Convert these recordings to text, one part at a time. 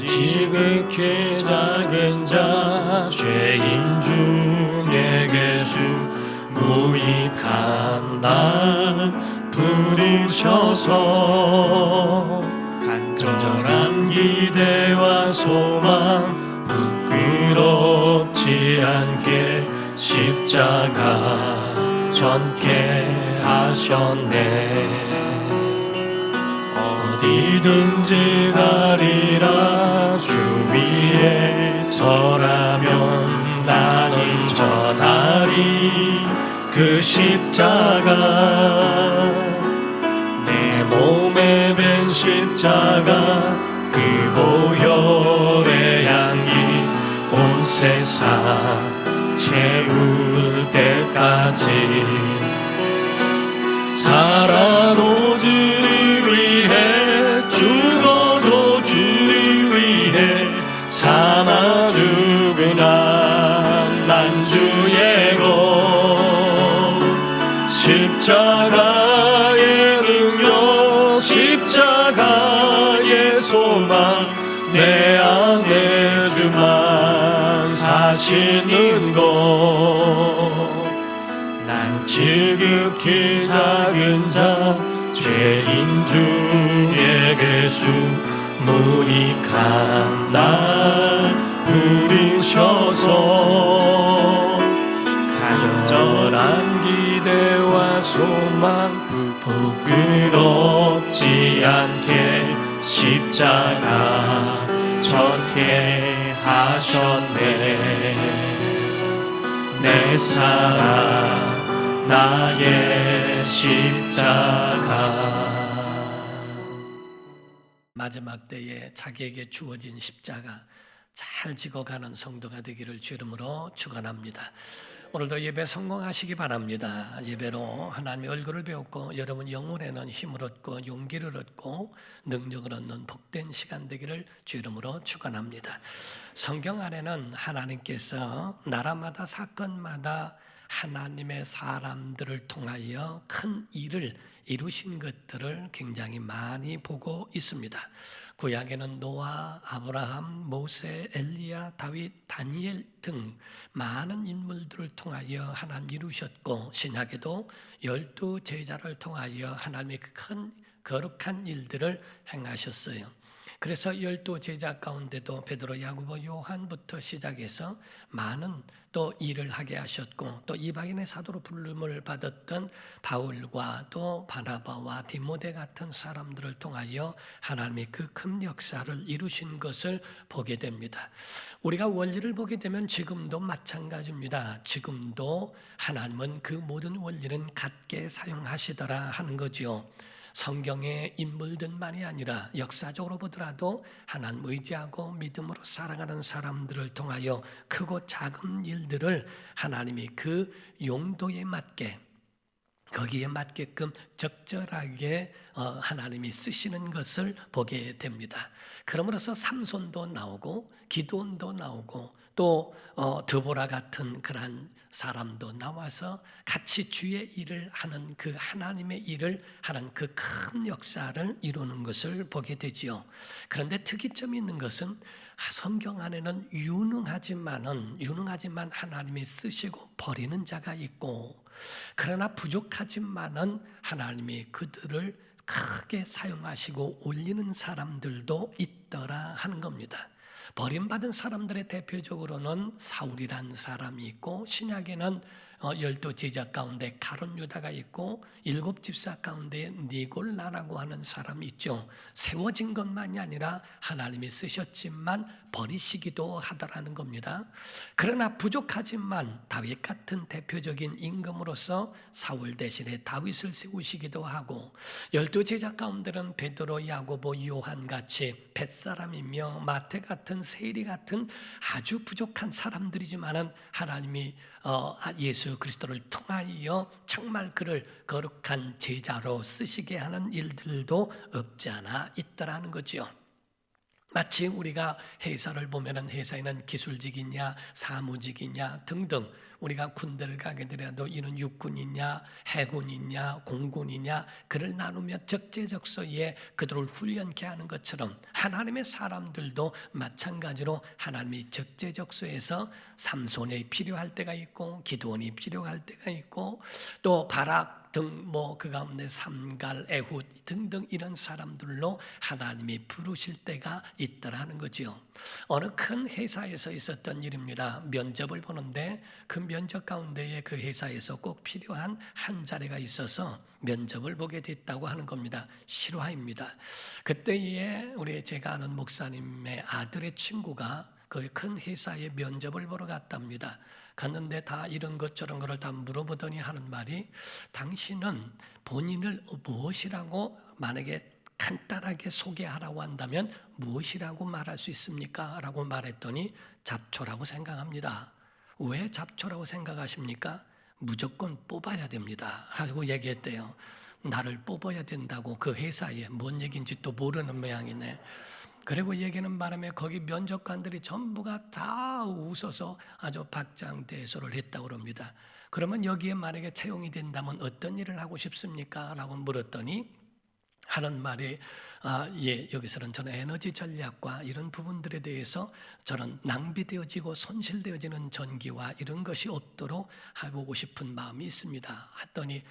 지극히 작은 자 죄인 중에 괴수 무익한 날 부르셔서 간절한 기대와 소망 부끄럽지 않게 십자가 전케 하셨네. 어디든지 가리라 주 위에 서라면 나는 전하리 그 십자가 내 몸에 밴 십자가 그 보혈의 향기 온 세상 채울 때까지 살아도 주를 위해 죽어도 주를 위해 사나 죽으나 난 주의 것 십자가의 능력 십자가의 소망 내 안에 주만 사시는 것 난 지극히 작은 자 죄인 중에 괴수 무익한 날 부르셔서 간절한 기대와 소망 부끄럽지 않게 십자가 전케 하셨네. 내 사랑 나의 십자가. 마지막 때에 자기에게 주어진 십자가 잘 지고가는 성도가 되기를 주 이름으로 축원합니다. 오늘도 예배 성공하시기 바랍니다. 예배로 하나님의 얼굴을 배웠고 여러분 영혼에는 힘을 얻고 용기를 얻고 능력을 얻는 복된 시간 되기를 주 이름으로 축원합니다. 성경 안에는 하나님께서 나라마다 사건마다 하나님의 사람들을 통하여 큰 일을 이루신 것들을 굉장히 많이 보고 있습니다. 구약에는 노아, 아브라함, 모세, 엘리야, 다윗, 다니엘 등 많은 인물들을 통하여 하나님 이루셨고 신약에도 12 제자를 통하여 하나님의 큰 거룩한 일들을 행하셨어요. 그래서 12 제자 가운데도 베드로, 야고보, 요한부터 시작해서 많은 또 일을 하게 하셨고 또 이방인의 사도로 부름을 받았던 바울과 또 바나바와 디모데 같은 사람들을 통하여 하나님이 그 큰 역사를 이루신 것을 보게 됩니다. 우리가 원리를 보게 되면 지금도 마찬가지입니다. 지금도 하나님은 그 모든 원리는 같게 사용하시더라 하는 거지요. 성경의 인물들만이 아니라 역사적으로 보더라도 하나님 의지하고 믿음으로 살아가는 사람들을 통하여 크고 작은 일들을 하나님이 그 용도에 맞게 거기에 맞게끔 적절하게 하나님이 쓰시는 것을 보게 됩니다. 그러므로서 삼손도 나오고 기드온도 나오고 또 드보라 같은 그런 사람도 나와서 같이 주의 일을 하는 그 하나님의 일을 하는 그 큰 역사를 이루는 것을 보게 되지요. 그런데 특이점이 있는 것은 성경 안에는 유능하지만 하나님이 쓰시고 버리는 자가 있고 그러나 부족하지만은 하나님이 그들을 크게 사용하시고 올리는 사람들도 있더라 하는 겁니다. 버림받은 사람들의 대표적으로는 사울이라는 사람이 있고 신약에는 12 제자 가운데 가룟 유다가 있고 7 집사 가운데 니골라라고 하는 사람이 있죠. 세워진 것만이 아니라 하나님이 쓰셨지만 버리시기도 하더라는 겁니다. 그러나 부족하지만 다윗 같은 대표적인 임금으로서 사울 대신에 다윗을 세우시기도 하고 12 제자 가운데는 베드로, 야고보, 요한같이 벳사람이며 마태 같은 세리 같은 아주 부족한 사람들이지만은 하나님이 예수 그리스도를 통하여 정말 그를 거룩한 제자로 쓰시게 하는 일들도 없지 않아 있더라는 거지요. 마치 우리가 회사를 보면은 회사에는 기술직이냐 사무직이냐 등등, 우리가 군대를 가게 되더라도 이는 육군이냐 해군이냐 공군이냐 그를 나누며 적재적소에 그들을 훈련케 하는 것처럼 하나님의 사람들도 마찬가지로 하나님이 적재적소에서 삼손이 필요할 때가 있고 기드온이 필요할 때가 있고 또 바락 등 그 가운데 삼갈, 에훗 등등 이런 사람들로 하나님이 부르실 때가 있더라는 거지요. 어느 큰 회사에서 있었던 일입니다. 면접을 보는데 그 면접 가운데에 그 회사에서 꼭 필요한 한 자리가 있어서 면접을 보게 됐다고 하는 겁니다. 실화입니다. 그때에 우리 제가 아는 목사님의 아들의 친구가 그 큰 회사에 면접을 보러 갔답니다. 갔는데 다 이런 것 저런 거를 다 물어보더니 하는 말이, 당신은 본인을 무엇이라고 만약에 간단하게 소개하라고 한다면 무엇이라고 말할 수 있습니까? 라고 말했더니 잡초라고 생각합니다. 왜 잡초라고 생각하십니까? 무조건 뽑아야 됩니다 하고 얘기했대요. 나를 뽑아야 된다고 그 회사에 뭔 얘기인지 또 모르는 모양이네. 그리고 얘기는 바람에 거기 면접관들이 전부가 다 웃어서 아주 박장대소를 했다고 합니다. 그러면 여기에 만약에 채용이 된다면 어떤 일을 하고 싶습니까? 라고 물었더니 하는 말이 여기서는 저는 에너지 전략과 이런 부분들에 대해서 저는 낭비되어지고 손실되어지는 전기와 이런 것이 없도록 해보고 싶은 마음이 있습니다 했더니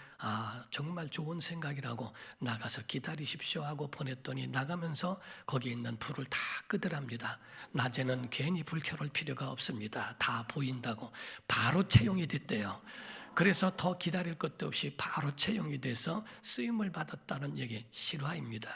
정말 좋은 생각이라고 나가서 기다리십시오 하고 보냈더니 나가면서 거기에 있는 불을 다 끄더랍니다. 낮에는 괜히 불 켜놓을 필요가 없습니다. 다 보인다고 바로 채용이 됐대요. 그래서 더 기다릴 것도 없이 바로 채용이 돼서 쓰임을 받았다는 얘기, 실화입니다.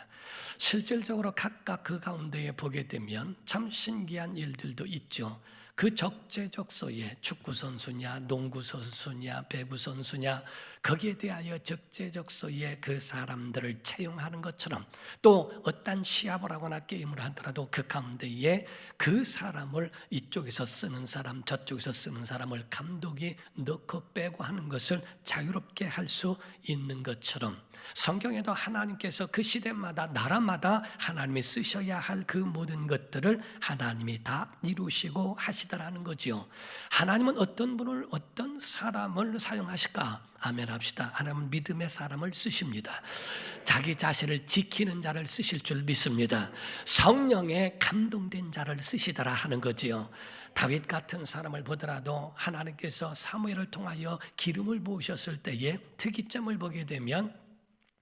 실질적으로 각각 그 가운데에 보게 되면 참 신기한 일들도 있죠. 그 적재적소에 축구선수냐 농구선수냐 배구선수냐 거기에 대하여 적재적소에 그 사람들을 채용하는 것처럼, 또 어떤 시합을 하거나 게임을 하더라도 그 가운데에 그 사람을 이쪽에서 쓰는 사람 저쪽에서 쓰는 사람을 감독이 넣고 빼고 하는 것을 자유롭게 할 수 있는 것처럼, 성경에도 하나님께서 그 시대마다 나라마다 하나님이 쓰셔야 할 그 모든 것들을 하나님이 다 이루시고 하시더라는 거지요. 하나님은 어떤 분을 어떤 사람을 사용하실까? 아멘 합시다. 하나님은 믿음의 사람을 쓰십니다. 자기 자신을 지키는 자를 쓰실 줄 믿습니다. 성령에 감동된 자를 쓰시더라 하는 거지요. 다윗 같은 사람을 보더라도 하나님께서 사무엘을 통하여 기름을 부으셨을 때에 특이점을 보게 되면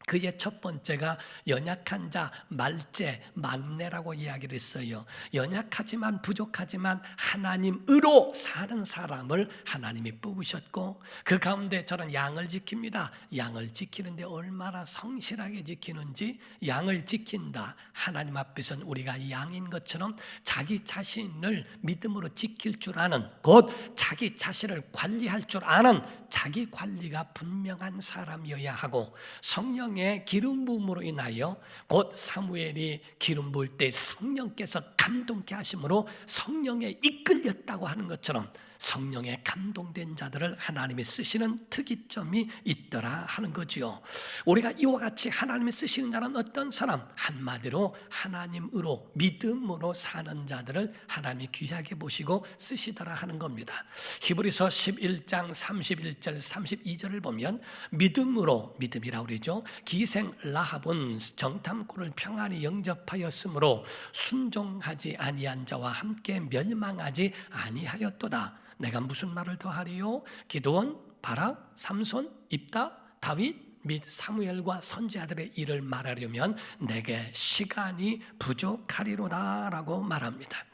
그의 첫 번째가 연약한 자, 말제, 막내라고 이야기를 했어요. 연약하지만 부족하지만 하나님으로 사는 사람을 하나님이 뽑으셨고, 그 가운데 저는 양을 지킵니다. 양을 지키는데 얼마나 성실하게 지키는지, 양을 지킨다. 하나님 앞에서는 우리가 양인 것처럼 자기 자신을 믿음으로 지킬 줄 아는, 곧 자기 자신을 관리할 줄 아는 자기 관리가 분명한 사람이어야 하고, 성령의 기름 부음으로 인하여 곧 사무엘이 기름 부을 때 성령께서 감동케 하심으로 성령에 이끌렸다고 하는 것처럼 성령에 감동된 자들을 하나님이 쓰시는 특이점이 있더라 하는 거지요. 우리가 이와 같이 하나님이 쓰시는 자는 어떤 사람? 한마디로 하나님으로 믿음으로 사는 자들을 하나님이 귀하게 보시고 쓰시더라 하는 겁니다. 히브리서 11장 31절 32절을 보면 믿음으로, 믿음이라고 그러죠. 기생 라합은 정탐꾼을 평안히 영접하였으므로 순종하지 아니한 자와 함께 멸망하지 아니하였도다. 내가 무슨 말을 더하리요? 기드온, 바락, 삼손, 입다, 다윗 및 사무엘과 선지자들의 일을 말하려면 내게 시간이 부족하리로다 라고 말합니다.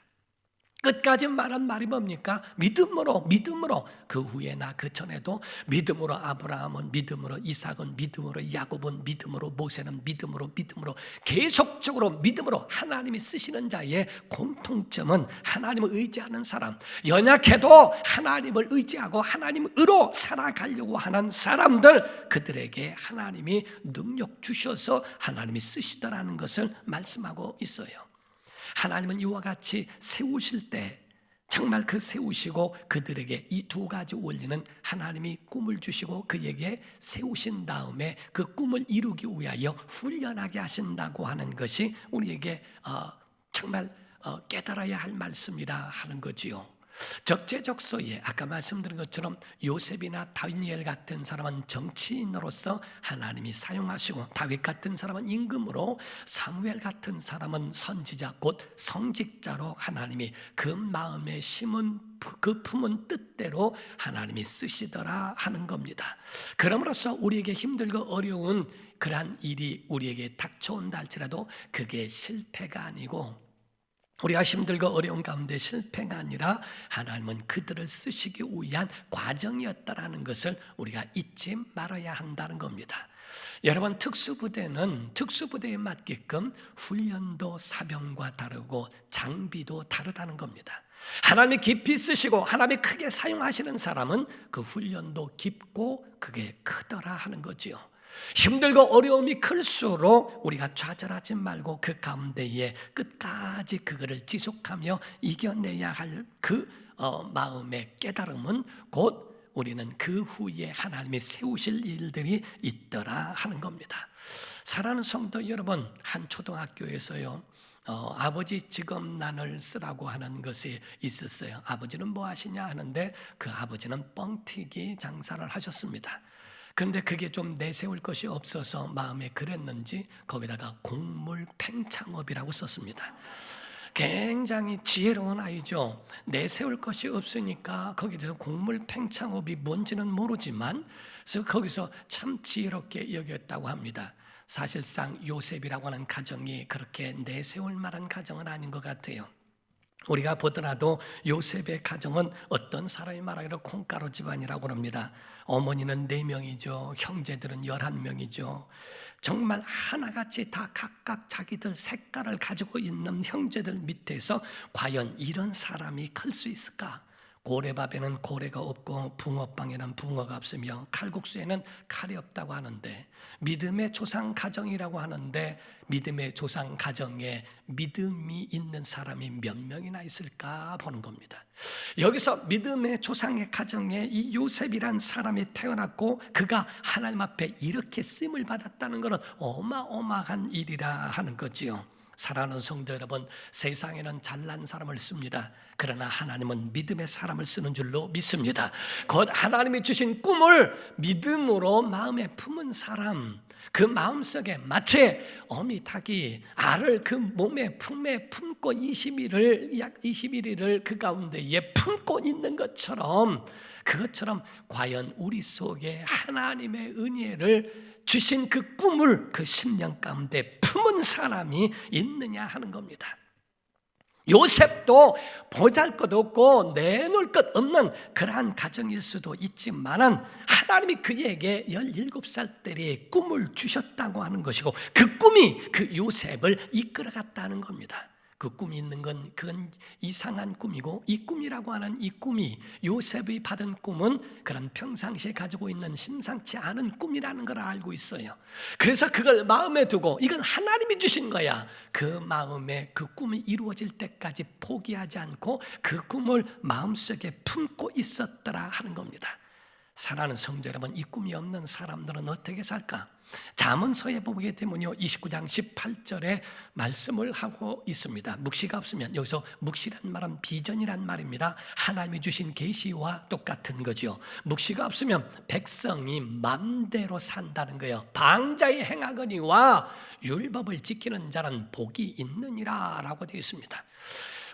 끝까지 말한 말이 뭡니까? 믿음으로, 믿음으로. 그 후에나 그 전에도 믿음으로 아브라함은 믿음으로, 이삭은 믿음으로, 야곱은 믿음으로, 모세는 믿음으로, 믿음으로, 계속적으로 믿음으로. 하나님이 쓰시는 자의 공통점은 하나님을 의지하는 사람, 연약해도 하나님을 의지하고 하나님으로 살아가려고 하는 사람들, 그들에게 하나님이 능력 주셔서 하나님이 쓰시더라는 것을 말씀하고 있어요. 하나님은 이와 같이 세우실 때 정말 그 세우시고 그들에게 이 두 가지 원리는 하나님이 꿈을 주시고 그에게 세우신 다음에 그 꿈을 이루기 위하여 훈련하게 하신다고 하는 것이 우리에게 정말 깨달아야 할 말씀이라 하는 거지요. 적재적소에 아까 말씀드린 것처럼 요셉이나 다니엘 같은 사람은 정치인으로서 하나님이 사용하시고, 다윗 같은 사람은 임금으로, 사무엘 같은 사람은 선지자 곧 성직자로 하나님이 그 마음에 심은 그 품은 뜻대로 하나님이 쓰시더라 하는 겁니다. 그러므로서 우리에게 힘들고 어려운 그러한 일이 우리에게 닥쳐온다 할지라도 그게 실패가 아니고, 우리가 힘들고 어려운 가운데 실패가 아니라 하나님은 그들을 쓰시기 위한 과정이었다라는 것을 우리가 잊지 말아야 한다는 겁니다. 여러분, 특수부대는 특수부대에 맞게끔 훈련도 사병과 다르고 장비도 다르다는 겁니다. 하나님이 깊이 쓰시고 하나님이 크게 사용하시는 사람은 그 훈련도 깊고 그게 크더라 하는 거지요. 힘들고 어려움이 클수록 우리가 좌절하지 말고 그 가운데에 끝까지 그거를 지속하며 이겨내야 할 그 마음의 깨달음은 곧 우리는 그 후에 하나님이 세우실 일들이 있더라 하는 겁니다. 사랑하는 성도 여러분, 한 초등학교에서요 아버지 직업란을 쓰라고 하는 것이 있었어요. 아버지는 뭐 하시냐 하는데 그 아버지는 뻥튀기 장사를 하셨습니다. 그런데 그게 좀 내세울 것이 없어서 마음에 그랬는지 거기다가 곡물 팽창업이라고 썼습니다. 굉장히 지혜로운 아이죠. 내세울 것이 없으니까 거기에 대해서 곡물 팽창업이 뭔지는 모르지만 그래서 거기서 참 지혜롭게 여겼다고 합니다. 사실상 요셉이라고 하는 가정이 그렇게 내세울 만한 가정은 아닌 것 같아요. 우리가 보더라도 요셉의 가정은 어떤 사람이 말하기로 콩가루 집안이라고 합니다. 어머니는 4명이죠. 형제들은 11명이죠. 정말 하나같이 다 각각 자기들 색깔을 가지고 있는 형제들 밑에서 과연 이런 사람이 클 수 있을까? 고래밥에는 고래가 없고 붕어빵에는 붕어가 없으며 칼국수에는 칼이 없다고 하는데, 믿음의 조상 가정이라고 하는데 믿음의 조상 가정에 믿음이 있는 사람이 몇 명이나 있을까 보는 겁니다. 여기서 믿음의 조상의 가정에 이 요셉이란 사람이 태어났고 그가 하나님 앞에 이렇게 쓰임을 받았다는 것은 어마어마한 일이라 하는 거지요. 사랑하는 성도 여러분, 세상에는 잘난 사람을 씁니다. 그러나 하나님은 믿음의 사람을 쓰는 줄로 믿습니다. 곧 하나님이 주신 꿈을 믿음으로 마음에 품은 사람, 그 마음속에 마치 어미 닭이 알을 그 몸에 품에 품고 21일을 그 가운데에 품고 있는 것처럼, 그것처럼 과연 우리 속에 하나님의 은혜를 주신 그 꿈을 그 심령 가운데 품은 사람이 있느냐 하는 겁니다. 요셉도 보잘것없고 내놓을 것 없는 그러한 가정일 수도 있지만 하나님이 그에게 17살 때에 꿈을 주셨다고 하는 것이고 그 꿈이 그 요셉을 이끌어갔다는 겁니다. 그 꿈이 있는 건 그건 이상한 꿈이고, 이 꿈이라고 하는 이 꿈이 요셉이 받은 꿈은 그런 평상시에 가지고 있는 심상치 않은 꿈이라는 걸 알고 있어요. 그래서 그걸 마음에 두고 이건 하나님이 주신 거야, 그 마음에 그 꿈이 이루어질 때까지 포기하지 않고 그 꿈을 마음속에 품고 있었더라 하는 겁니다. 사랑하는 성도 여러분, 이 꿈이 없는 사람들은 어떻게 살까? 잠언서에 보게 되면요 29장 18절에 말씀을 하고 있습니다. 묵시가 없으면, 여기서 묵시란 말은 비전이란 말입니다. 하나님이 주신 계시와 똑같은 거죠. 묵시가 없으면 백성이 맘대로 산다는 거예요. 방자히 행하거니와 율법을 지키는 자는 복이 있느니라 라고 되어 있습니다.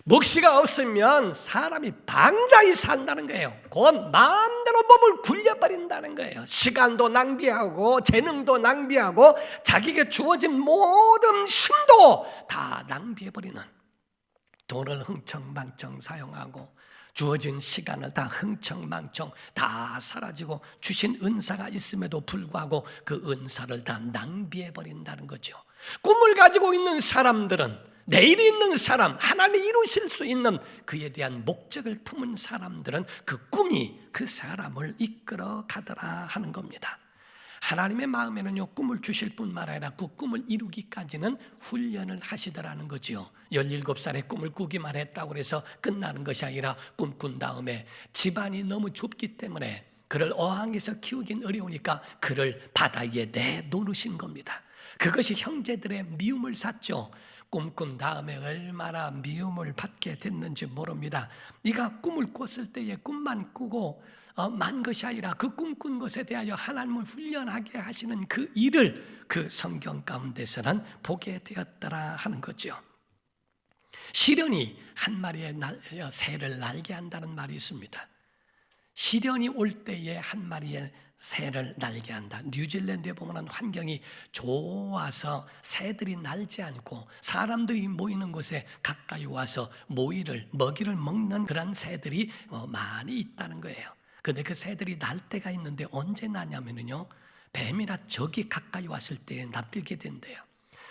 묵시가 없으면 사람이 방자히 산다는 거예요. 곧 마음대로 몸을 굴려버린다는 거예요. 시간도 낭비하고 재능도 낭비하고 자기에게 주어진 모든 힘도 다 낭비해버리는, 돈을 흥청망청 사용하고 주어진 시간을 다 흥청망청 다 사라지고 주신 은사가 있음에도 불구하고 그 은사를 다 낭비해버린다는 거죠. 꿈을 가지고 있는 사람들은, 내일이 있는 사람, 하나님이 이루실 수 있는 그에 대한 목적을 품은 사람들은 그 꿈이 그 사람을 이끌어 가더라 하는 겁니다. 하나님의 마음에는요 꿈을 주실 뿐만 아니라 그 꿈을 이루기까지는 훈련을 하시더라는 거지요. 17살에 꿈을 꾸기만 했다고 해서 끝나는 것이 아니라 꿈꾼 다음에 집안이 너무 좁기 때문에 그를 어항에서 키우긴 어려우니까 그를 바다에 내놓으신 겁니다. 그것이 형제들의 미움을 샀죠. 꿈꾼 다음에 얼마나 미움을 받게 됐는지 모릅니다. 네가 꿈을 꿨을 때에 꿈만 꾸고 만 것이 아니라 그 꿈꾼 것에 대하여 하나님을 훈련하게 하시는 그 일을 그 성경 가운데서는 보게 되었더라 하는 거죠. 시련이 한 마리의 새를 날게 한다는 말이 있습니다. 시련이 올 때에 한 마리의 새를 날게 한다. 뉴질랜드에 보면 환경이 좋아서 새들이 날지 않고 사람들이 모이는 곳에 가까이 와서 먹이를 먹는 그런 새들이 많이 있다는 거예요. 근데 그 새들이 날 때가 있는데 언제 나냐면요, 뱀이나 적이 가까이 왔을 때 납들게 된대요.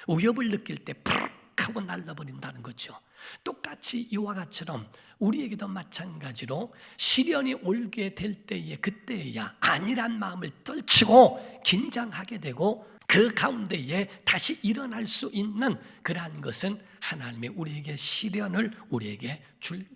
위협을 느낄 때 푸르륵 하고 날라버린다는 거죠. 똑같이 이와 같처럼 우리에게도 마찬가지로 시련이 올게 될 때에 그때야 안일한 마음을 떨치고 긴장하게 되고 그 가운데에 다시 일어날 수 있는 그러한 것은 하나님의 우리에게 시련을 우리에게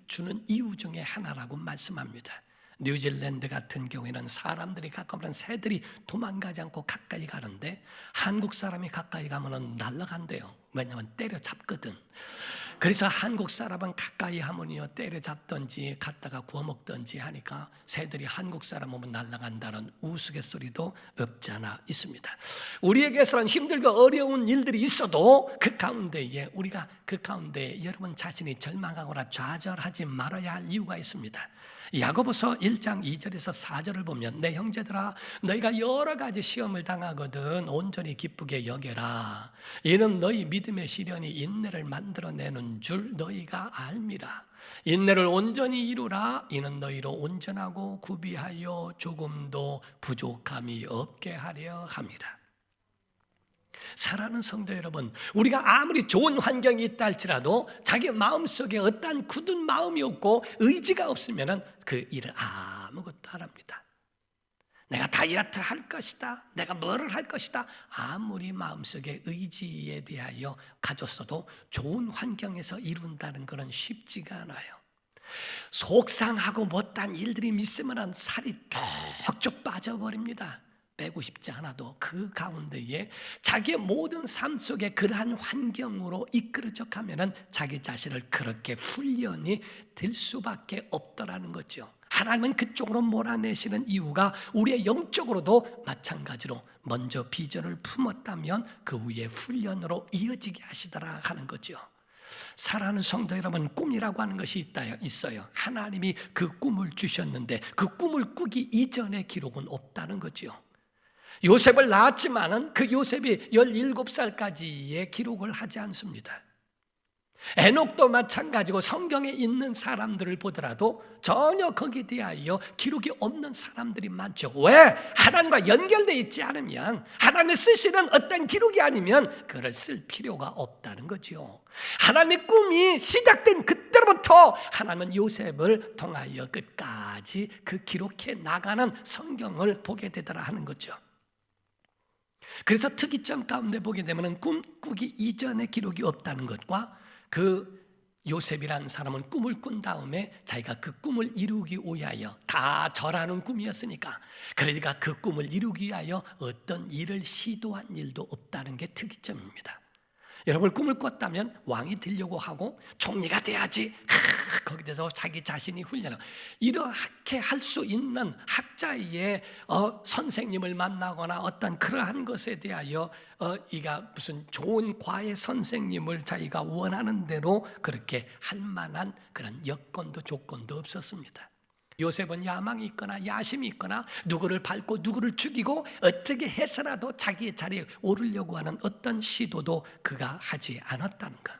주는 이유 중에 하나라고 말씀합니다. 뉴질랜드 같은 경우에는 사람들이 가까우면 새들이 도망가지 않고 가까이 가는데 한국 사람이 가까이 가면 날아간대요. 왜냐하면 때려잡거든. 그래서 한국 사람은 가까이 하면요 때려잡든지 갖다가 구워 먹든지 하니까 새들이 한국 사람 오면 날아간다는 우스갯소리도 없지 않아 있습니다. 우리에게서는 힘들고 어려운 일들이 있어도 그 가운데에 우리가 그 가운데에 여러분 자신이 절망하거나 좌절하지 말아야 할 이유가 있습니다. 야고보서 1장 2절에서 4절을 보면 내 형제들아 너희가 여러 가지 시험을 당하거든 온전히 기쁘게 여겨라. 이는 너희 믿음의 시련이 인내를 만들어내는 줄 너희가 알미라. 인내를 온전히 이루라. 이는 너희로 온전하고 구비하여 조금도 부족함이 없게 하려 함이라. 사랑하는 성도 여러분, 우리가 아무리 좋은 환경이 있다 할지라도 자기 마음속에 어떠한 굳은 마음이 없고 의지가 없으면 그 일을 아무것도 안 합니다. 내가 다이어트 할 것이다, 내가 뭐를 할 것이다, 아무리 마음속에 의지에 대하여 가졌어도 좋은 환경에서 이룬다는 것은 쉽지가 않아요. 속상하고 못한 일들이 있으면 살이 뚝뚝 빠져버립니다. 빼고 싶지 않아도 그 가운데에 자기의 모든 삶 속에 그러한 환경으로 이끌어져 가면은 자기 자신을 그렇게 훈련이 될 수밖에 없더라는 거죠. 하나님은 그쪽으로 몰아내시는 이유가 우리의 영적으로도 마찬가지로 먼저 비전을 품었다면 그 후에 훈련으로 이어지게 하시더라 하는 거죠. 사랑하는 성도 여러분, 꿈이라고 하는 것이 있어요. 하나님이 그 꿈을 주셨는데 그 꿈을 꾸기 이전의 기록은 없다는 거죠. 요셉을 낳았지만은 그 요셉이 17살까지의 기록을 하지 않습니다. 에녹도 마찬가지고 성경에 있는 사람들을 보더라도 전혀 거기에 대하여 기록이 없는 사람들이 많죠. 왜? 하나님과 연결되어 있지 않으면, 하나님이 쓰시는 어떤 기록이 아니면 그걸 쓸 필요가 없다는 거죠. 하나님의 꿈이 시작된 그때부터 하나님은 요셉을 통하여 끝까지 그 기록해 나가는 성경을 보게 되더라 하는 거죠. 그래서 특이점 가운데 보게 되면 꿈 꾸기 이전의 기록이 없다는 것과 그 요셉이라는 사람은 꿈을 꾼 다음에 자기가 그 꿈을 이루기 위하여, 다 절하는 꿈이었으니까 그러니까 그 꿈을 이루기 위하여 어떤 일을 시도한 일도 없다는 게 특이점입니다. 여러분, 꿈을 꿨다면 왕이 되려고 하고 총리가 돼야지 거기에 대해서 자기 자신이 훈련하고 이렇게 할 수 있는 학자의 선생님을 만나거나 어떤 그러한 것에 대하여 이가 무슨 좋은 과외 선생님을 자기가 원하는 대로 그렇게 할 만한 그런 여건도 조건도 없었습니다. 요셉은 야망이 있거나 야심이 있거나 누구를 밟고 누구를 죽이고 어떻게 해서라도 자기의 자리에 오르려고 하는 어떤 시도도 그가 하지 않았다는 것.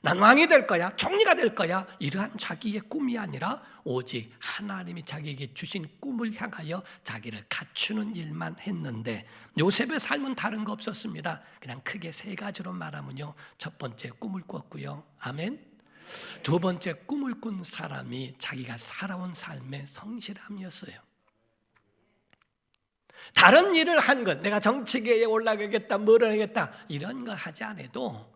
난 왕이 될 거야, 총리가 될 거야, 이러한 자기의 꿈이 아니라 오직 하나님이 자기에게 주신 꿈을 향하여 자기를 갖추는 일만 했는데, 요셉의 삶은 다른 거 없었습니다. 그냥 크게 세 가지로 말하면요, 첫 번째 꿈을 꿨고요, 아멘. 두 번째, 꿈을 꾼 사람이 자기가 살아온 삶의 성실함이었어요. 다른 일을 한 것, 내가 정치계에 올라가겠다, 뭐를 하겠다, 이런 거 하지 않아도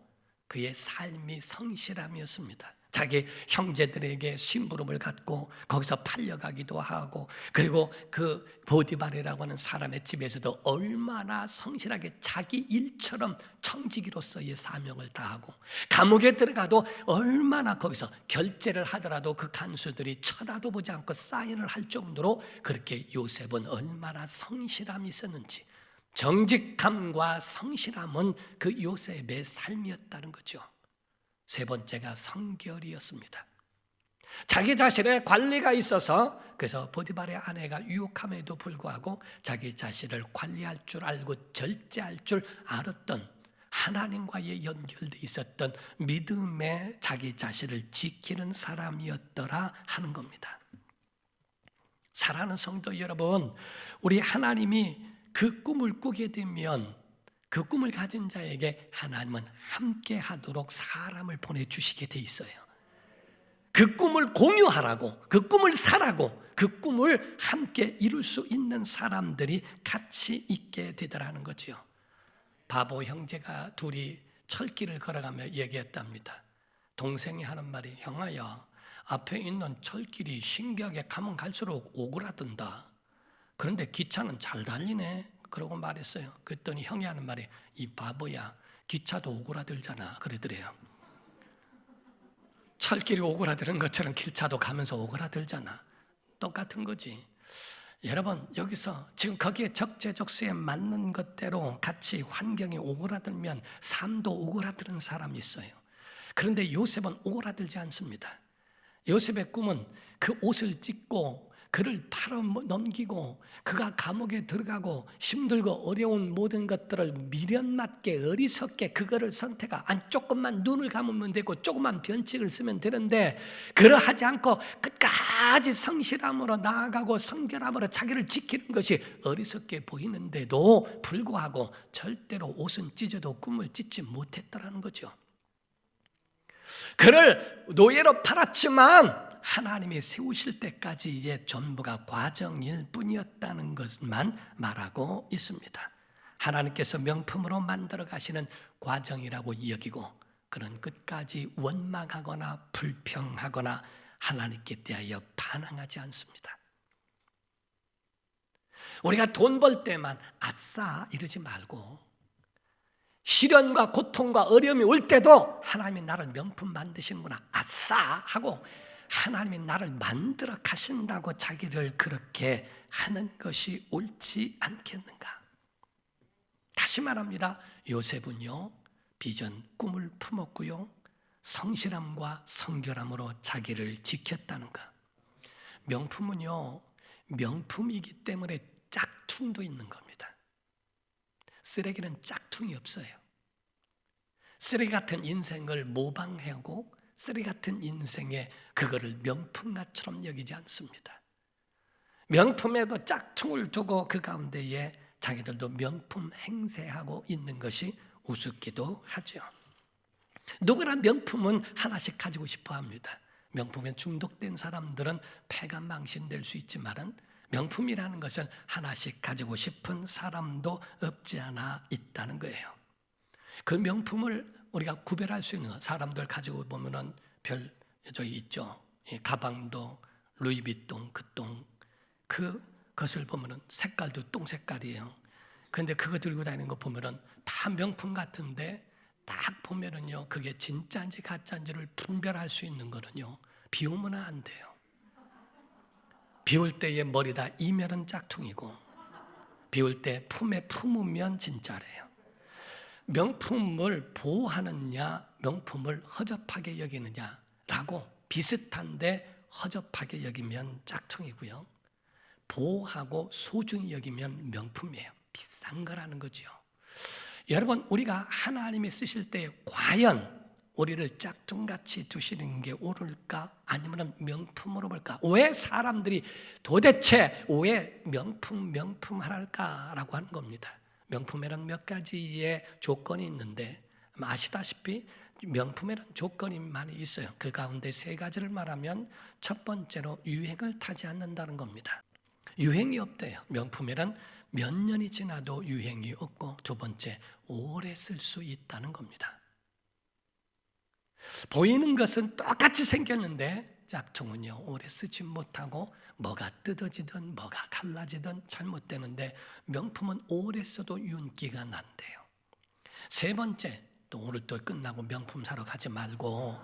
그의 삶이 성실함이었습니다. 자기 형제들에게 심부름을 갖고 거기서 팔려가기도 하고, 그리고 그 보디발이라고 하는 사람의 집에서도 얼마나 성실하게 자기 일처럼 청지기로서의 사명을 다하고, 감옥에 들어가도 얼마나 거기서 결제를 하더라도 그 간수들이 쳐다도 보지 않고 사인을 할 정도로 그렇게 요셉은 얼마나 성실함이 있었는지, 정직함과 성실함은 그 요셉의 삶이었다는 거죠. 세 번째가 성결이었습니다. 자기 자신의 관리가 있어서, 그래서 보디발의 아내가 유혹함에도 불구하고 자기 자신을 관리할 줄 알고 절제할 줄 알았던, 하나님과의 연결되어 있었던 믿음의 자기 자신을 지키는 사람이었더라 하는 겁니다. 사랑하는 성도 여러분, 우리 하나님이 그 꿈을 꾸게 되면 그 꿈을 가진 자에게 하나님은 함께 하도록 사람을 보내주시게 돼 있어요. 그 꿈을 공유하라고, 그 꿈을 사라고, 그 꿈을 함께 이룰 수 있는 사람들이 같이 있게 되더라는 거죠. 바보 형제가 둘이 철길을 걸어가며 얘기했답니다. 동생이 하는 말이, 형아야, 앞에 있는 철길이 신기하게 가면 갈수록 오그라든다. 그런데 기차는 잘 달리네. 그러고 말했어요. 그랬더니 형이 하는 말이, 이 바보야, 기차도 오그라들잖아. 그러더래요. 철길이 오그라드는 것처럼 기차도 가면서 오그라들잖아. 똑같은 거지. 여러분, 여기서 지금 거기에 적재적소에 맞는 것대로 같이 환경이 오그라들면 삶도 오그라드는 사람이 있어요. 그런데 요셉은 오그라들지 않습니다. 요셉의 꿈은 그 옷을 찢고 그를 팔아 넘기고, 그가 감옥에 들어가고 힘들고 어려운 모든 것들을 미련맞게 어리석게 그거를 선택한, 조금만 눈을 감으면 되고 조금만 변칙을 쓰면 되는데, 그러하지 않고 끝까지 성실함으로 나아가고 성결함으로 자기를 지키는 것이 어리석게 보이는데도 불구하고 절대로 옷은 찢어도 꿈을 찢지 못했더라는 거죠. 그를 노예로 팔았지만 하나님이 세우실 때까지의 전부가 과정일 뿐이었다는 것만 말하고 있습니다. 하나님께서 명품으로 만들어 가시는 과정이라고 여기고, 그는 끝까지 원망하거나 불평하거나 하나님께 대하여 반항하지 않습니다. 우리가 돈 벌 때만 아싸 이러지 말고, 시련과 고통과 어려움이 올 때도 하나님이 나를 명품 만드시는구나 아싸 하고, 하나님이 나를 만들어 가신다고 자기를 그렇게 하는 것이 옳지 않겠는가? 다시 말합니다. 요셉은요, 비전, 꿈을 품었고요, 성실함과 성결함으로 자기를 지켰다는 것. 명품은요, 명품이기 때문에 짝퉁도 있는 겁니다. 쓰레기는 짝퉁이 없어요. 쓰레기 같은 인생을 모방하고 쓰레기 같은 인생에 그거를 명품같처럼 여기지 않습니다. 명품에도 짝퉁을 두고 그 가운데에 자기들도 명품 행세하고 있는 것이 우습기도 하죠. 누구나 명품은 하나씩 가지고 싶어 합니다. 명품에 중독된 사람들은 패간망신될 수 있지만 명품이라는 것을 하나씩 가지고 싶은 사람도 없지 않아 있다는 거예요. 그 명품을 우리가 구별할 수 있는 것, 사람들 가지고 보면은 저기 있죠. 가방도 루이비통 그것을 보면은 색깔도 똥 색깔이에요. 그런데 그거 들고 다니는 거 보면은 다 명품 같은데, 딱 보면은요, 그게 진짜인지 가짜인지를 분별할 수 있는 거는요, 비 오면 안 돼요. 비 올 때의 머리다 이면은 짝퉁이고, 비 올 때 품에 품으면 진짜래요. 명품을 보호하느냐, 명품을 허접하게 여기느냐라고, 비슷한데 허접하게 여기면 짝퉁이고요, 보호하고 소중히 여기면 명품이에요. 비싼 거라는 거죠. 여러분, 우리가 하나님이 쓰실 때 과연 우리를 짝퉁같이 두시는 게 옳을까? 아니면 명품으로 볼까? 왜 사람들이 도대체 왜 명품 할까라고 하는 겁니다. 명품에는 몇 가지의 조건이 있는데, 아시다시피 명품에는 조건이 많이 있어요. 그 가운데 세 가지를 말하면, 첫 번째로 유행을 타지 않는다는 겁니다. 유행이 없대요. 명품에는 몇 년이 지나도 유행이 없고, 두 번째, 오래 쓸 수 있다는 겁니다. 보이는 것은 똑같이 생겼는데 짝퉁은요 오래 쓰지 못하고 뭐가 뜯어지든 뭐가 갈라지든 잘못되는데 명품은 오래 써도 윤기가 난대요. 세 번째, 또 오늘 또 끝나고 명품 사러 가지 말고,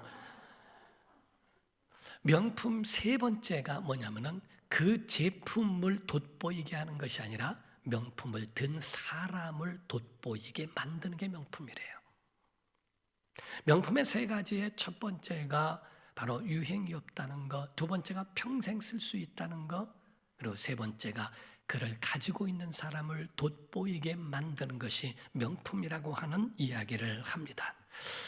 명품 세 번째가 뭐냐면은 그 제품을 돋보이게 하는 것이 아니라 명품을 든 사람을 돋보이게 만드는 게 명품이래요. 명품의 세 가지의 첫 번째가 바로 유행이 없다는 것, 두 번째가 평생 쓸 수 있다는 것, 그리고 세 번째가 그를 가지고 있는 사람을 돋보이게 만드는 것이 명품이라고 하는 이야기를 합니다.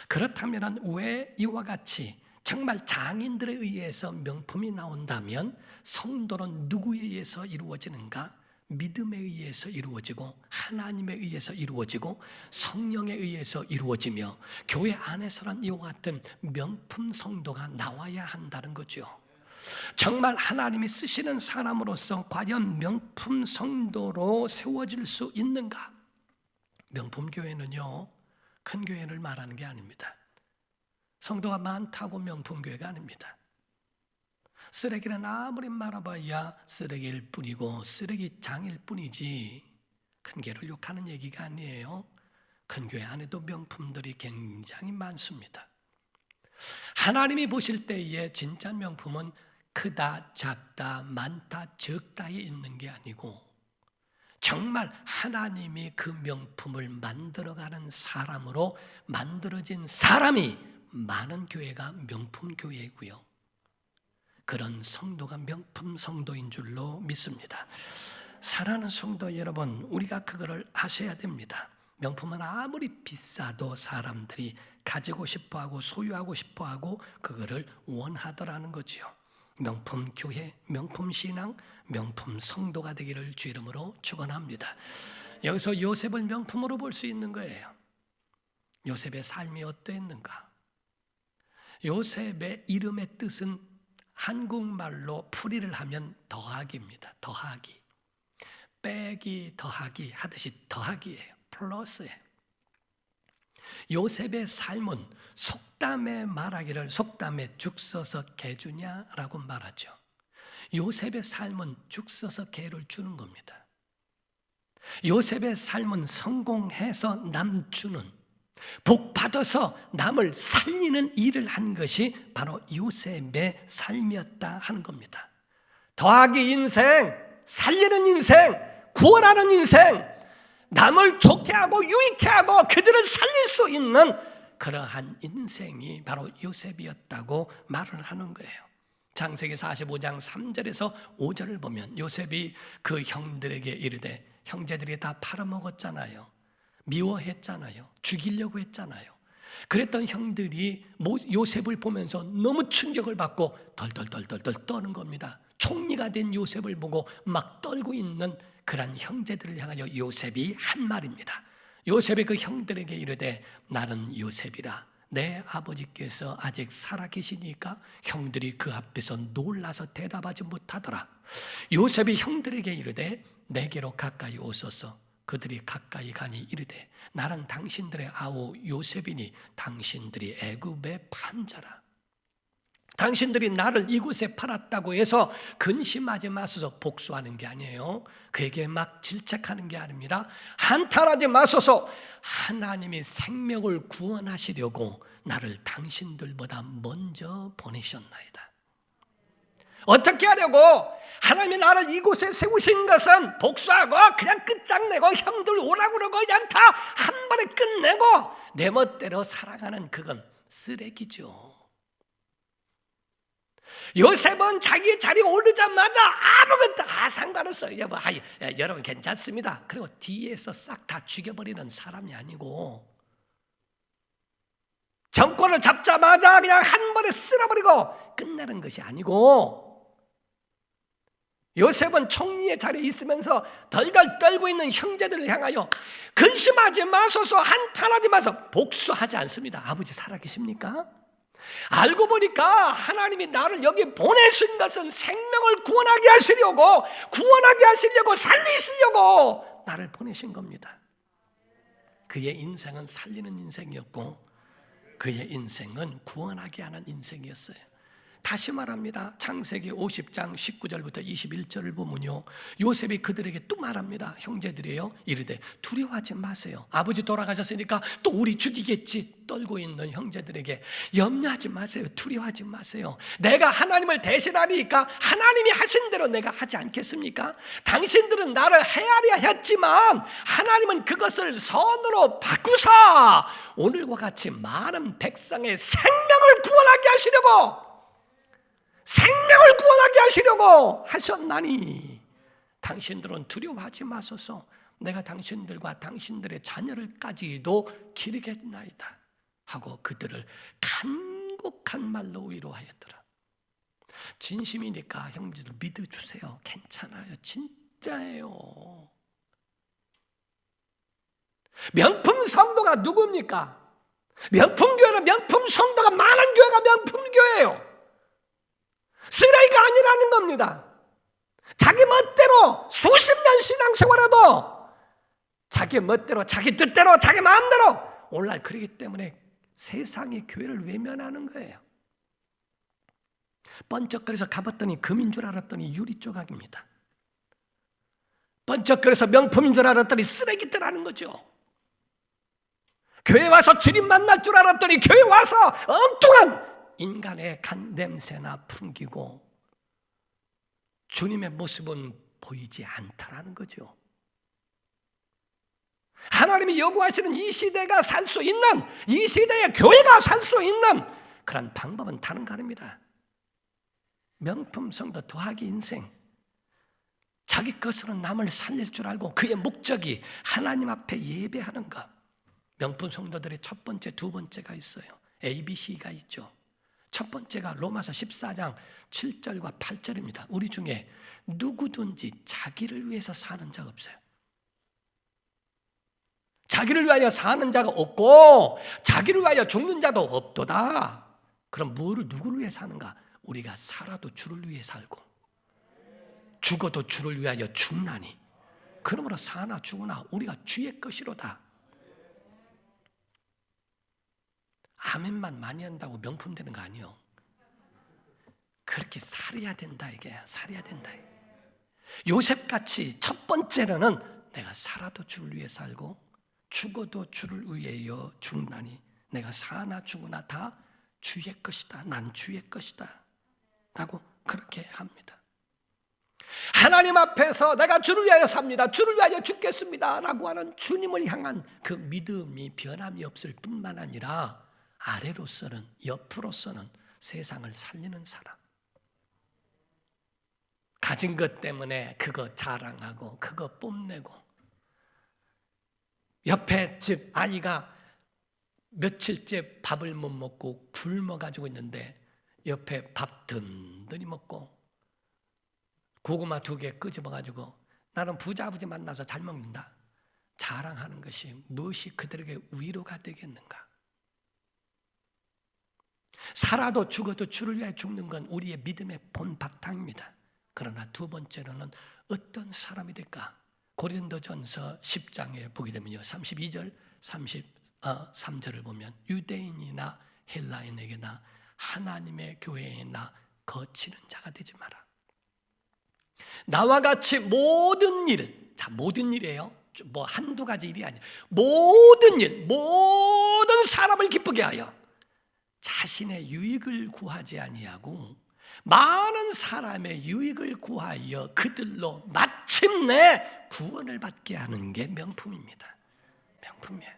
그렇다면 왜 이와 같이 정말 장인들에 의해서 명품이 나온다면 성도는 누구에 의해서 이루어지는가? 믿음에 의해서 이루어지고 하나님에 의해서 이루어지고 성령에 의해서 이루어지며 교회 안에서는 이와 같은 명품 성도가 나와야 한다는 거죠. 정말 하나님이 쓰시는 사람으로서 과연 명품 성도로 세워질 수 있는가? 명품 교회는요, 큰 교회를 말하는 게 아닙니다. 성도가 많다고 명품 교회가 아닙니다. 쓰레기는 아무리 말아봐야 쓰레기일 뿐이고 쓰레기장일 뿐이지 큰 교회를 욕하는 얘기가 아니에요. 큰 교회 안에도 명품들이 굉장히 많습니다. 하나님이 보실 때에 진짜 명품은 크다, 작다, 많다, 적다에 있는 게 아니고 정말 하나님이 그 명품을 만들어가는 사람으로 만들어진 사람이 많은 교회가 명품 교회이고요. 그런 성도가 명품 성도인 줄로 믿습니다. 사랑하는 성도 여러분, 우리가 그거를 아셔야 됩니다. 명품은 아무리 비싸도 사람들이 가지고 싶어하고 소유하고 싶어하고 그거를 원하더라는 거지요. 명품 교회, 명품 신앙, 명품 성도가 되기를 주 이름으로 축원합니다. 여기서 요셉을 명품으로 볼 수 있는 거예요. 요셉의 삶이 어떠했는가? 요셉의 이름의 뜻은 한국말로 풀이를 하면 더하기입니다. 더하기. 빼기, 더하기 하듯이 더하기예요. 플러스예요. 요셉의 삶은 속담에 말하기를 속담에 죽 써서 개 주냐라고 말하죠. 요셉의 삶은 죽 써서 개를 주는 겁니다. 요셉의 삶은 성공해서 남 주는, 복 받아서 남을 살리는 일을 한 것이 바로 요셉의 삶이었다 하는 겁니다. 더하기 인생, 살리는 인생, 구원하는 인생, 남을 좋게 하고 유익해 하고 그들을 살릴 수 있는 그러한 인생이 바로 요셉이었다고 말을 하는 거예요. 창세기 45장 3절에서 5절을 보면 요셉이 그 형들에게 이르되, 형제들이 다 팔아먹었잖아요. 미워했잖아요. 죽이려고 했잖아요. 그랬던 형들이 요셉을 보면서 너무 충격을 받고 덜덜덜덜 떠는 겁니다. 총리가 된 요셉을 보고 막 떨고 있는 그런 형제들을 향하여 요셉이 한 말입니다. 요셉이 그 형들에게 이르되, 나는 요셉이라. 내 아버지께서 아직 살아계시니까. 형들이 그 앞에서 놀라서 대답하지 못하더라. 요셉이 형들에게 이르되, 내게로 가까이 오소서. 그들이 가까이 가니 이르되, 나는 당신들의 아우 요셉이니 당신들이 애굽의 판자라. 당신들이 나를 이곳에 팔았다고 해서 근심하지 마소서. 복수하는 게 아니에요. 그에게 막 질책하는 게 아닙니다. 한탄하지 마소서. 하나님이 생명을 구원하시려고 나를 당신들보다 먼저 보내셨나이다. 어떻게 하려고? 하나님이 나를 이곳에 세우신 것은 복수하고 그냥 끝장내고 형들 오라고 그러고 그냥 다 한 번에 끝내고 내 멋대로 살아가는 그건 쓰레기죠. 요셉은 자기 자리에 오르자마자 아무것도 상관없어요. 여러분 괜찮습니다. 그리고 뒤에서 싹 다 죽여버리는 사람이 아니고, 정권을 잡자마자 그냥 한 번에 쓸어버리고 끝내는 것이 아니고, 요셉은 총리의 자리에 있으면서 덜덜 떨고 있는 형제들을 향하여 근심하지 마소서, 한탄하지 마소서. 복수하지 않습니다. 아버지 살아계십니까? 알고 보니까 하나님이 나를 여기 보내신 것은 생명을 구원하게 하시려고, 구원하게 하시려고, 살리시려고 나를 보내신 겁니다. 그의 인생은 살리는 인생이었고, 그의 인생은 구원하게 하는 인생이었어요. 다시 말합니다. 창세기 50장 19절부터 21절을 보면요, 요셉이 그들에게 또 말합니다. 형제들이에요, 이르되 두려워하지 마세요. 아버지 돌아가셨으니까 또 우리 죽이겠지 떨고 있는 형제들에게 염려하지 마세요. 두려워하지 마세요. 내가 하나님을 대신하니까 하나님이 하신 대로 내가 하지 않겠습니까? 당신들은 나를 헤아려 했지만 하나님은 그것을 선으로 바꾸사 오늘과 같이 많은 백성의 생명을 구원하게 하시려고, 생명을 구원하게 하시려고 하셨나니 당신들은 두려워하지 마소서. 내가 당신들과 당신들의 자녀를까지도 기르겠나이다 하고 그들을 간곡한 말로 위로하였더라. 진심이니까 형제들 믿어주세요. 괜찮아요. 진짜예요. 명품 성도가 누굽니까? 명품교회는 명품 성도가 많은 교회가 명품교회예요. 쓰레기가 아니라는 겁니다. 자기 멋대로 수십 년 신앙생활해도 자기 멋대로, 자기 뜻대로, 자기 마음대로 오늘날 그러기 때문에 세상이 교회를 외면하는 거예요. 번쩍거려서 가봤더니 금인 줄 알았더니 유리 조각입니다. 번쩍거려서 명품인 줄 알았더니 쓰레기더라는 거죠. 교회 와서 주님 만날 줄 알았더니 교회 와서 엉뚱한 인간의 간 냄새나 풍기고 주님의 모습은 보이지 않더라는 거죠. 하나님이 요구하시는 이 시대가 살 수 있는, 이 시대의 교회가 살 수 있는 그런 방법은 다른 거 아닙니다. 명품 성도 더하기 인생, 자기 것으로 남을 살릴 줄 알고 그의 목적이 하나님 앞에 예배하는 것. 명품 성도들의 첫 번째, 두 번째가 있어요. ABC가 있죠. 첫 번째가 로마서 14장 7절과 8절입니다. 우리 중에 누구든지 자기를 위해서 사는 자가 없어요. 자기를 위하여 사는 자가 없고 자기를 위하여 죽는 자도 없도다. 그럼 누구를 위해 사는가? 우리가 살아도 주를 위해 살고 죽어도 주를 위하여 죽나니 그러므로 사나 죽으나 우리가 주의 것이로다. 아멘만 많이 한다고 명품 되는 거 아니에요. 그렇게 살아야 된다, 이게. 살아야 된다. 요셉같이 첫 번째로는 내가 살아도 주를 위해 살고 죽어도 주를 위하여 죽나니 내가 사나 죽으나 다 주의 것이다. 난 주의 것이다 라고 그렇게 합니다. 하나님 앞에서 내가 주를 위하여 삽니다, 주를 위하여 죽겠습니다 라고 하는 주님을 향한 그 믿음이 변함이 없을 뿐만 아니라 아래로서는, 옆으로서는 세상을 살리는 사람, 가진 것 때문에 그거 자랑하고 그거 뽐내고, 옆에 집 아이가 며칠째 밥을 못 먹고 굶어가지고 있는데 옆에 밥 든든히 먹고 고구마 2개 끄집어가지고 나는 부자 아버지 만나서 잘 먹는다 자랑하는 것이 무엇이 그들에게 위로가 되겠는가? 살아도 죽어도 주를 위해 죽는 건 우리의 믿음의 본 바탕입니다. 그러나 두 번째로는 어떤 사람이 될까? 고린도전서 10장에 보게 되면요, 32절 33절을 보면 유대인이나 헬라인에게나 하나님의 교회에나 거치는 자가 되지 마라. 나와 같이 모든 일, 자 모든 일이에요. 뭐 한두 가지 일이 아니에요. 모든 일, 모든 사람을 기쁘게 하여 자신의 유익을 구하지 아니하고 많은 사람의 유익을 구하여 그들로 마침내 구원을 받게 하는 게 명품입니다. 명품이에요.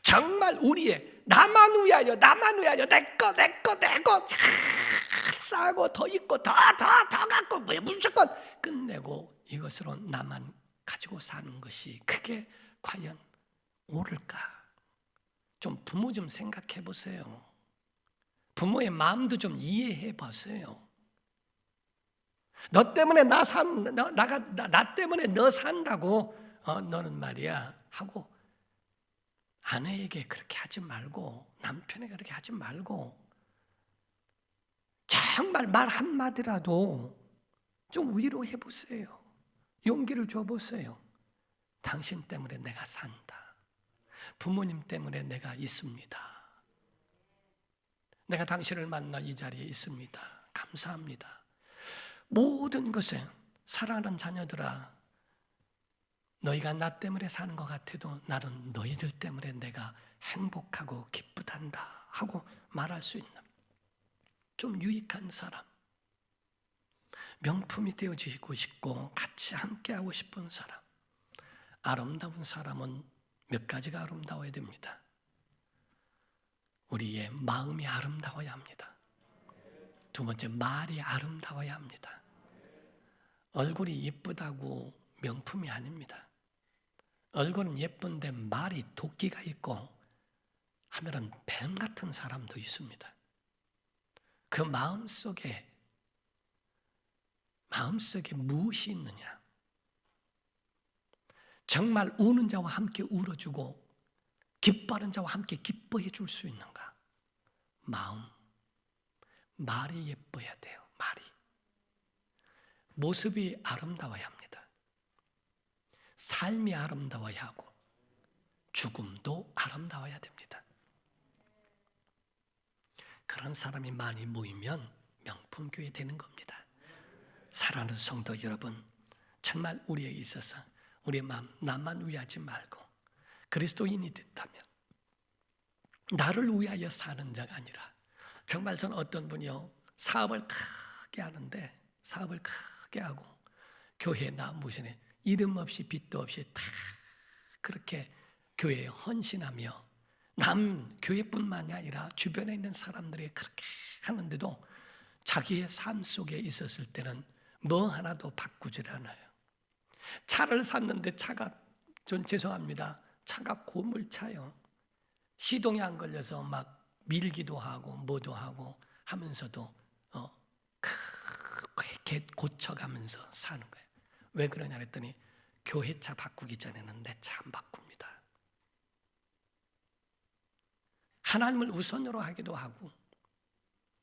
정말 우리의 나만 위하여 내거 싸고 더 있고 더 갖고 무조건 끝내고 이것으로 나만 가지고 사는 것이 그게 과연 옳을까? 좀 부모 좀 생각해 보세요. 부모의 마음도 좀 이해해 보세요. 너 때문에 나 때문에 너 산다고 너는 말이야 하고 아내에게 그렇게 하지 말고 남편에게 그렇게 하지 말고 정말 말 한마디라도 좀 위로해 보세요. 용기를 줘 보세요. 당신 때문에 내가 산다. 부모님 때문에 내가 있습니다. 내가 당신을 만나 이 자리에 있습니다. 감사합니다. 모든 것에 사랑하는 자녀들아, 너희가 나 때문에 사는 것 같아도 나는 너희들 때문에 내가 행복하고 기쁘단다 하고 말할 수 있는 좀 유익한 사람, 명품이 되어지고 싶고 같이 함께하고 싶은 사람. 아름다운 사람은 몇 가지가 아름다워야 됩니다. 우리의 마음이 아름다워야 합니다. 두 번째, 말이 아름다워야 합니다. 얼굴이 예쁘다고 명품이 아닙니다. 얼굴은 예쁜데 말이 도끼가 있고 하면은 뱀 같은 사람도 있습니다. 그 마음속에 무엇이 있느냐? 정말 우는 자와 함께 울어주고 기뻐하는 자와 함께 기뻐해 줄 수 있는가? 말이 예뻐야 돼요. 말이. 모습이 아름다워야 합니다. 삶이 아름다워야 하고 죽음도 아름다워야 됩니다. 그런 사람이 많이 모이면 명품교회 되는 겁니다. 사랑하는 성도 여러분, 정말 우리에게 있어서 우리의 마음 나만 위하지 말고 그리스도인이 됐다면 나를 위하여 사는 자가 아니라, 정말 저는 어떤 분이요, 사업을 크게 하는데 사업을 크게 하고 교회에 나무시네 이름 없이 빚도 없이 다 그렇게 교회에 헌신하며 남 교회뿐만이 아니라 주변에 있는 사람들이 그렇게 하는데도 자기의 삶 속에 있었을 때는 뭐 하나도 바꾸질 않아요. 차를 샀는데 차가, 전 죄송합니다, 차가 고물차요. 시동이 안 걸려서 막 밀기도 하고 뭐도 하고 하면서도 크게 고쳐가면서 사는 거예요. 왜 그러냐 했더니 교회 차 바꾸기 전에는 내 차 안 바꿉니다. 하나님을 우선으로 하기도 하고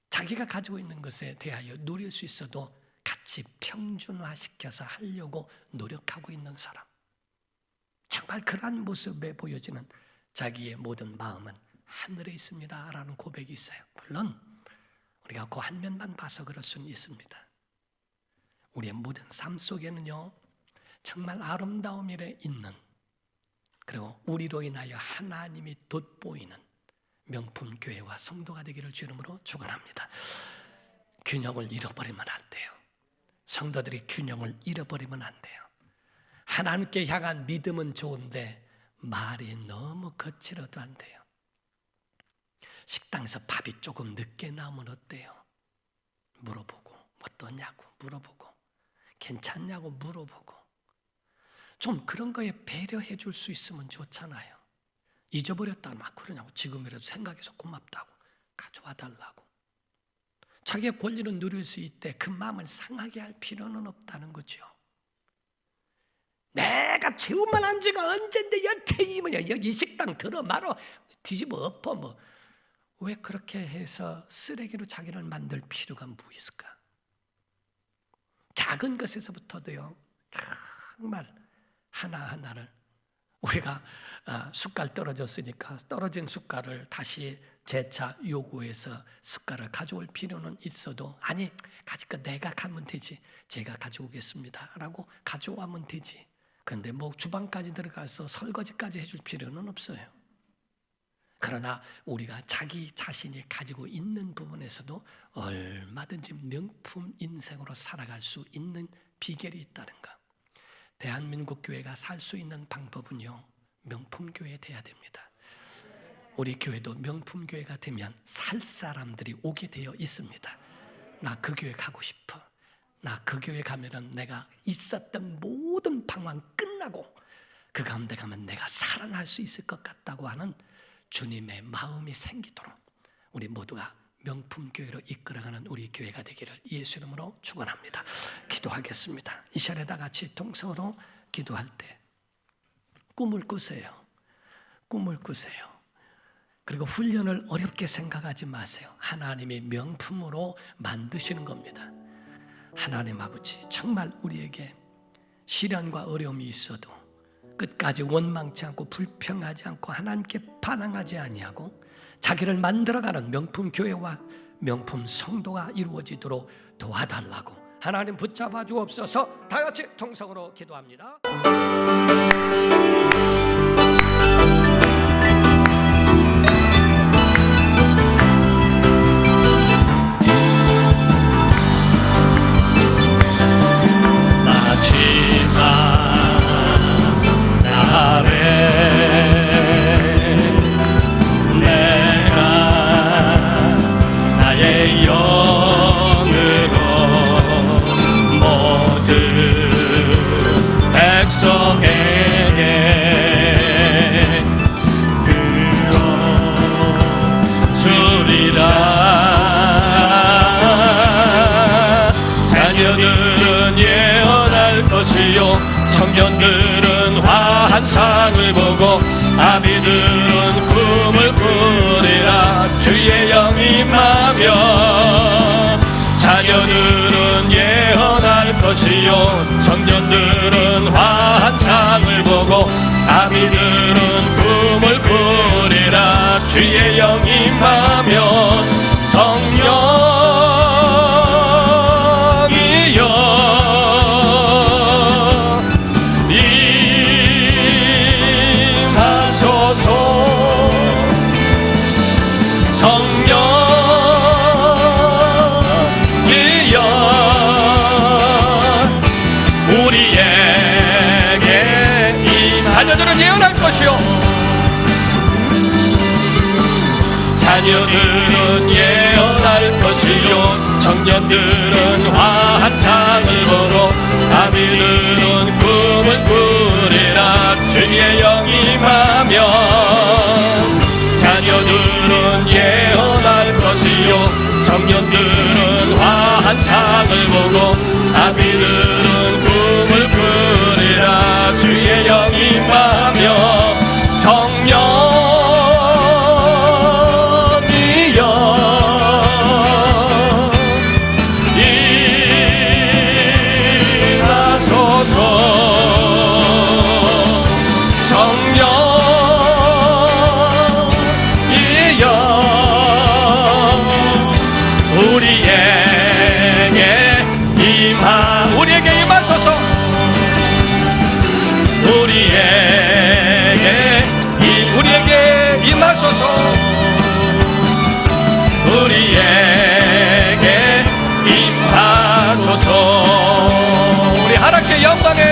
자기가 가지고 있는 것에 대하여 누릴 수 있어도 같이 평준화시켜서 하려고 노력하고 있는 사람, 정말 그러한 모습에 보여지는 자기의 모든 마음은 하늘에 있습니다 라는 고백이 있어요. 물론 우리가 그 한 면만 봐서 그럴 수는 있습니다. 우리의 모든 삶 속에는요, 정말 아름다움이 있는, 그리고 우리로 인하여 하나님이 돋보이는 명품 교회와 성도가 되기를 주 이름으로 축원합니다. 균형을 잃어버리면 안 돼요. 성도들이 균형을 잃어버리면 안 돼요. 하나님께 향한 믿음은 좋은데 말이 너무 거칠어도 안 돼요. 식당에서 밥이 조금 늦게 나오면 어때요? 물어보고 어떠냐고 물어보고 괜찮냐고 물어보고 좀 그런 거에 배려해 줄 수 있으면 좋잖아요. 잊어버렸다 막 그러냐고 지금이라도 생각해서 고맙다고 가져와 달라고. 자기의 권리는 누릴 수 있대 그 마음을 상하게 할 필요는 없다는 거죠. 내가 죄운만 한 지가 언젠데 여태 뭐냐 여기 식당 들어 말어 뒤집어 엎어 뭐 왜 그렇게 해서 쓰레기로 자기를 만들 필요가 뭐 있을까? 작은 것에서부터도요, 정말 하나하나를 우리가 숟갈 떨어졌으니까 떨어진 숟갈을 다시 재차 요구해서 숟갈을 가져올 필요는 있어도 아니 가지고 내가 가면 되지, 제가 가져오겠습니다 라고 가져오면 되지. 그런데 뭐 주방까지 들어가서 설거지까지 해줄 필요는 없어요. 그러나 우리가 자기 자신이 가지고 있는 부분에서도 얼마든지 명품 인생으로 살아갈 수 있는 비결이 있다는 것. 대한민국 교회가 살 수 있는 방법은요, 명품 교회 돼야 됩니다. 우리 교회도 명품 교회가 되면 살 사람들이 오게 되어 있습니다. 나 그 교회 가고 싶어. 나 그 교회 가면은 내가 있었던 모든 방황 끝나고 그 가운데 가면 내가 살아날 수 있을 것 같다고 하는 주님의 마음이 생기도록 우리 모두가 명품 교회로 이끌어가는 우리 교회가 되기를 예수 이름으로 축원합니다. 기도하겠습니다. 이 시간에 다 같이 동성으로 기도할 때 꿈을 꾸세요. 꿈을 꾸세요. 그리고 훈련을 어렵게 생각하지 마세요. 하나님이 명품으로 만드시는 겁니다. 하나님 아버지, 정말 우리에게 시련과 어려움이 있어도 끝까지 원망치 않고 불평하지 않고 하나님께 반항하지 아니하고 자기를 만들어가는 명품 교회와 명품 성도가 이루어지도록 도와달라고 하나님 붙잡아 주옵소서. 다 같이 통성으로 기도합니다. 자녀들은 예언할 것이요 청년들은 화한상을 보고 아비들은 꿈을 꾸리라 주의 영이 임하며 자녀들은 예언할 것이요 청년들은 화한상을 보고 아비들은 꿈을 꾸리라 주의 영이 임하며 자녀들은 예언할 것이요 자녀들은 예언할 것이요 청년들은 화한상을 보고 아비들은 꿈을 꾸리라 주의 영이 임하며 자녀들은 예언할 것이요 청년들은 화한상을 보고 아비들은 꿈을 꾸리라 주의 영이 임하며 성령이여 임하소서 성령이여 우리에게 임하소서 우리에게 임하소서 우리에게 임하소서 우리 하나님께 영광의